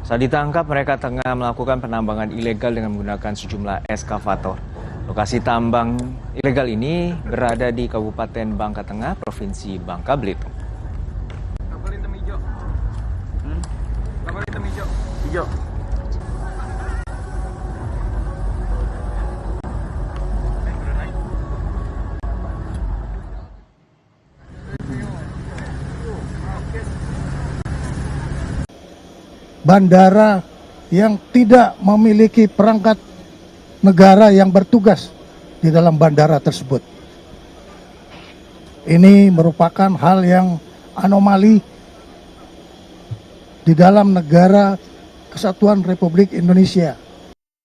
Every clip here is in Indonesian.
Saat ditangkap, mereka tengah melakukan penambangan ilegal dengan menggunakan sejumlah eskavator. Lokasi tambang ilegal ini berada di Kabupaten Bangka Tengah, Provinsi Bangka Belitung. Kapal hitam hijau. Kapal hitam hijau. Hijau. Bandara yang tidak memiliki perangkat negara yang bertugas di dalam bandara tersebut. Ini merupakan hal yang anomali di dalam negara Kesatuan Republik Indonesia.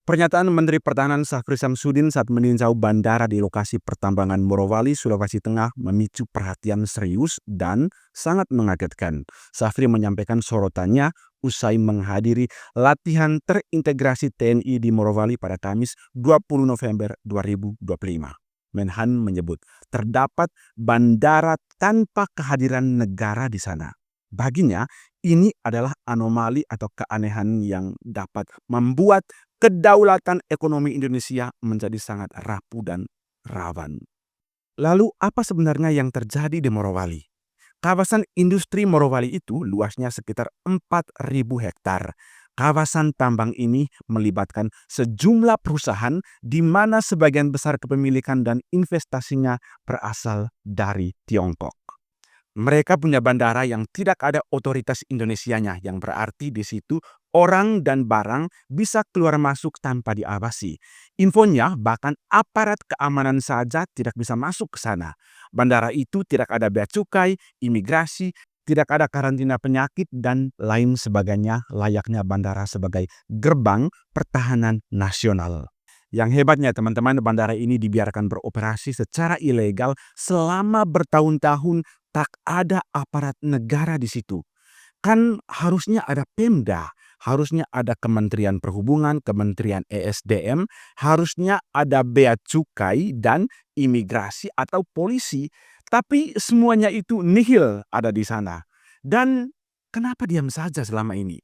Pernyataan Menteri Pertahanan Syafri Samsudin saat meninjau bandara di lokasi pertambangan Morowali, Sulawesi Tengah memicu perhatian serius dan sangat mengagetkan. Syafri menyampaikan sorotannya usai menghadiri latihan terintegrasi TNI di Morowali pada Kamis 20 November 2025. Menhan menyebut terdapat bandara tanpa kehadiran negara di sana. Baginya, ini adalah anomali atau keanehan yang dapat membuat kedaulatan ekonomi Indonesia menjadi sangat rapuh dan rawan. Lalu apa sebenarnya yang terjadi di Morowali? Kawasan industri Morowali itu luasnya sekitar 4.000 hektar. Kawasan tambang ini melibatkan sejumlah perusahaan di mana sebagian besar kepemilikan dan investasinya berasal dari Tiongkok. Mereka punya bandara yang tidak ada otoritas Indonesianya, yang berarti di situ orang dan barang bisa keluar masuk tanpa diawasi. Infonya bahkan aparat keamanan saja tidak bisa masuk ke sana. Bandara itu tidak ada bea cukai, imigrasi, tidak ada karantina penyakit, dan lain sebagainya, layaknya bandara sebagai gerbang pertahanan nasional. Yang hebatnya teman-teman, bandara ini dibiarkan beroperasi secara ilegal selama bertahun-tahun, tak ada aparat negara di situ. Kan harusnya ada Pemda, harusnya ada Kementerian Perhubungan, Kementerian ESDM, harusnya ada bea cukai dan imigrasi atau polisi. Tapi semuanya itu nihil ada di sana. Dan kenapa diam saja selama ini?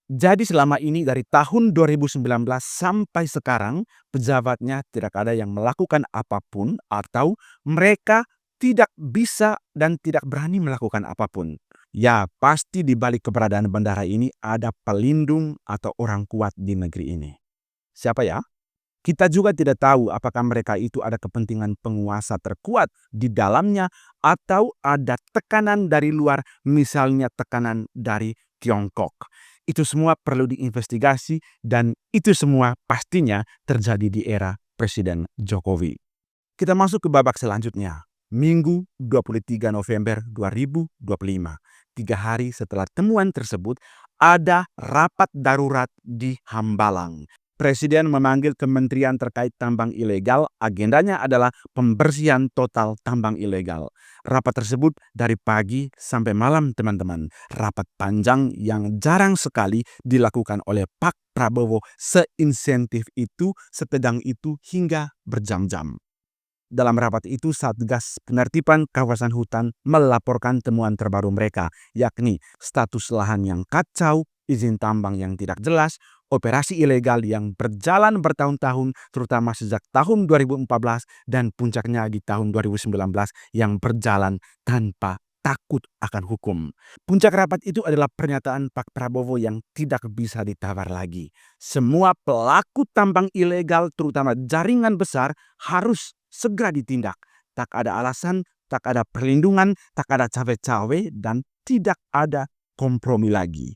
Jadi selama ini dari tahun 2019 sampai sekarang, pejabatnya tidak ada yang melakukan apapun atau mereka tidak bisa dan tidak berani melakukan apapun. Ya, pasti di balik keberadaan bandara ini ada pelindung atau orang kuat di negeri ini. Siapa ya? Kita juga tidak tahu apakah mereka itu ada kepentingan penguasa terkuat di dalamnya atau ada tekanan dari luar, misalnya tekanan dari Tiongkok. Itu semua perlu diinvestigasi dan itu semua pastinya terjadi di era Presiden Jokowi. Kita masuk ke babak selanjutnya. Minggu 23 November 2025. 3 hari setelah temuan tersebut, ada rapat darurat di Hambalang. Presiden memanggil kementerian terkait tambang ilegal. Agendanya adalah pembersihan total tambang ilegal. Rapat tersebut dari pagi sampai malam, teman-teman. Rapat panjang yang jarang sekali dilakukan oleh Pak Prabowo, seinsentif itu, setegang itu hingga berjam-jam. Dalam rapat itu, Satgas Penertiban Kawasan Hutan melaporkan temuan terbaru mereka, yakni status lahan yang kacau, izin tambang yang tidak jelas, operasi ilegal yang berjalan bertahun-tahun, terutama sejak tahun 2014 dan puncaknya di tahun 2019 yang berjalan tanpa takut akan hukum. Puncak rapat itu adalah pernyataan Pak Prabowo yang tidak bisa ditawar lagi. Semua pelaku tambang ilegal, terutama jaringan besar, harus segera ditindak. Tak ada alasan, tak ada perlindungan, tak ada cawe-cawe, dan tidak ada kompromi lagi.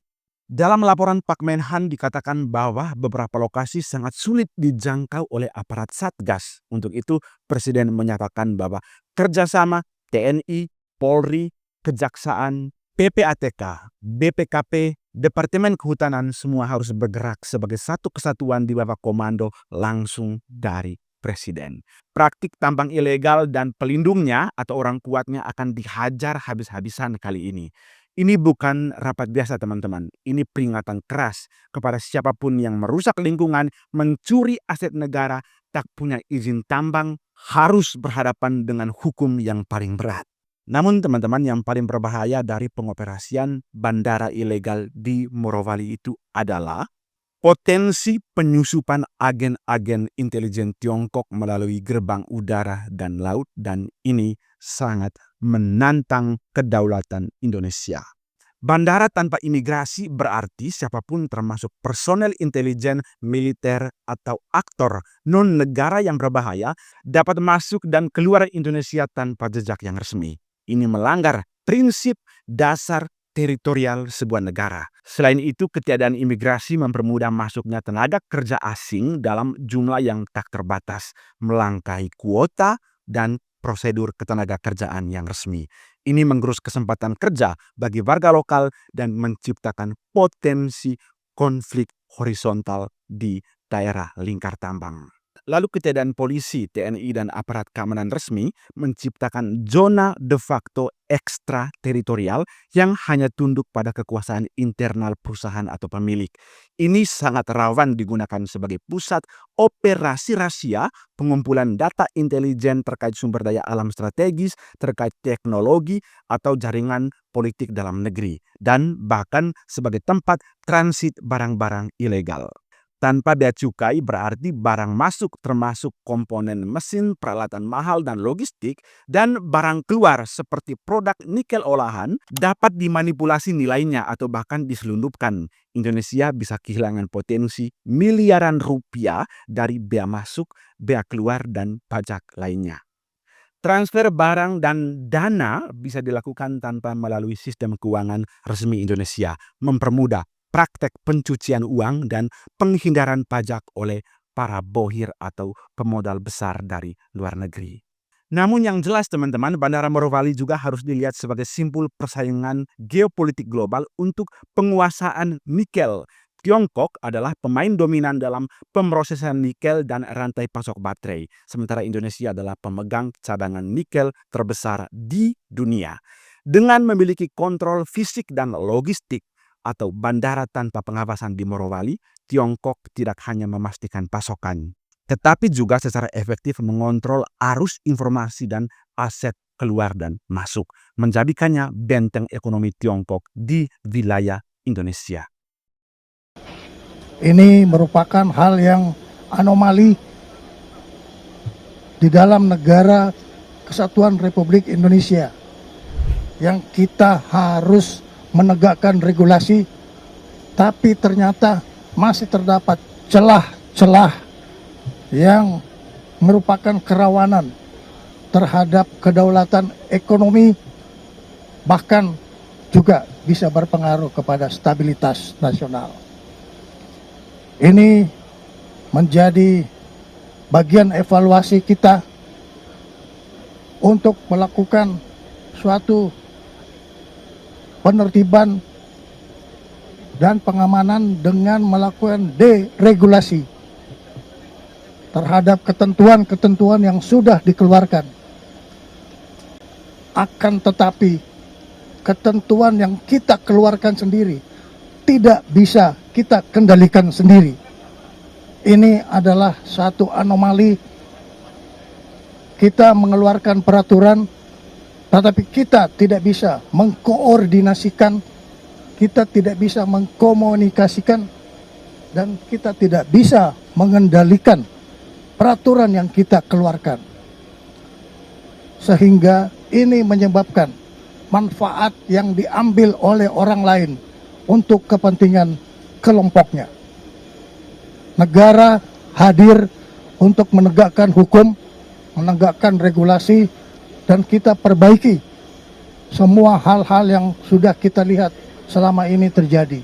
Dalam laporan Pak Menhan dikatakan bahwa beberapa lokasi sangat sulit dijangkau oleh aparat Satgas. Untuk itu, Presiden menyatakan bahwa kerjasama TNI, Polri, Kejaksaan, PPATK, BPKP, Departemen Kehutanan semua harus bergerak sebagai satu kesatuan di bawah komando langsung dari Presiden. Praktik tambang ilegal dan pelindungnya atau orang kuatnya akan dihajar habis-habisan kali ini. Ini bukan rapat biasa, teman-teman. Ini peringatan keras kepada siapapun yang merusak lingkungan, mencuri aset negara, tak punya izin tambang, harus berhadapan dengan hukum yang paling berat. Namun teman-teman, yang paling berbahaya dari pengoperasian bandara ilegal di Morowali itu adalah potensi penyusupan agen-agen intelijen Tiongkok melalui gerbang udara dan laut, dan ini sangat menantang kedaulatan Indonesia. Bandara tanpa imigrasi berarti siapapun termasuk personel intelijen, militer, atau aktor non-negara yang berbahaya dapat masuk dan keluar Indonesia tanpa jejak yang resmi. Ini melanggar prinsip dasar teritorial sebuah negara. Selain itu, ketiadaan imigrasi mempermudah masuknya tenaga kerja asing dalam jumlah yang tak terbatas, melangkahi kuota dan prosedur ketenaga kerjaan yang resmi. Ini menggerus kesempatan kerja bagi warga lokal dan menciptakan potensi konflik horizontal di daerah lingkar tambang. Lalu ketiadaan polisi, TNI, dan aparat keamanan resmi menciptakan zona de facto ekstrateritorial yang hanya tunduk pada kekuasaan internal perusahaan atau pemilik. Ini sangat rawan digunakan sebagai pusat operasi rahasia, pengumpulan data intelijen terkait sumber daya alam strategis, terkait teknologi, atau jaringan politik dalam negeri, dan bahkan sebagai tempat transit barang-barang ilegal. Tanpa bea cukai berarti barang masuk termasuk komponen mesin, peralatan mahal dan logistik, dan barang keluar seperti produk nikel olahan dapat dimanipulasi nilainya atau bahkan diselundupkan. Indonesia bisa kehilangan potensi miliaran rupiah dari bea masuk, bea keluar, dan pajak lainnya. Transfer barang dan dana bisa dilakukan tanpa melalui sistem keuangan resmi Indonesia, mempermudah praktek pencucian uang dan penghindaran pajak oleh para bohir atau pemodal besar dari luar negeri. Namun yang jelas teman-teman, Bandara Morowali juga harus dilihat sebagai simpul persaingan geopolitik global untuk penguasaan nikel. Tiongkok adalah pemain dominan dalam pemrosesan nikel dan rantai pasok baterai, sementara Indonesia adalah pemegang cadangan nikel terbesar di dunia. Dengan memiliki kontrol fisik dan logistik atau bandara tanpa pengawasan di Morowali, Tiongkok tidak hanya memastikan pasokan, tetapi juga secara efektif mengontrol arus informasi dan aset keluar dan masuk, menjadikannya benteng ekonomi Tiongkok di wilayah Indonesia. Ini merupakan hal yang anomali di dalam negara Kesatuan Republik Indonesia yang kita harus menegakkan regulasi, tapi ternyata masih terdapat celah-celah yang merupakan kerawanan terhadap kedaulatan ekonomi, bahkan juga bisa berpengaruh kepada stabilitas nasional. Ini menjadi bagian evaluasi kita untuk melakukan suatu penertiban dan pengamanan dengan melakukan deregulasi terhadap ketentuan-ketentuan yang sudah dikeluarkan. Akan tetapi ketentuan yang kita keluarkan sendiri tidak bisa kita kendalikan sendiri. Ini adalah satu anomali. Kita mengeluarkan peraturan, tetapi kita tidak bisa mengkoordinasikan, kita tidak bisa mengkomunikasikan, dan kita tidak bisa mengendalikan peraturan yang kita keluarkan. Sehingga ini menyebabkan manfaat yang diambil oleh orang lain untuk kepentingan kelompoknya. Negara hadir untuk menegakkan hukum, menegakkan regulasi, dan kita perbaiki semua hal-hal yang sudah kita lihat selama ini terjadi.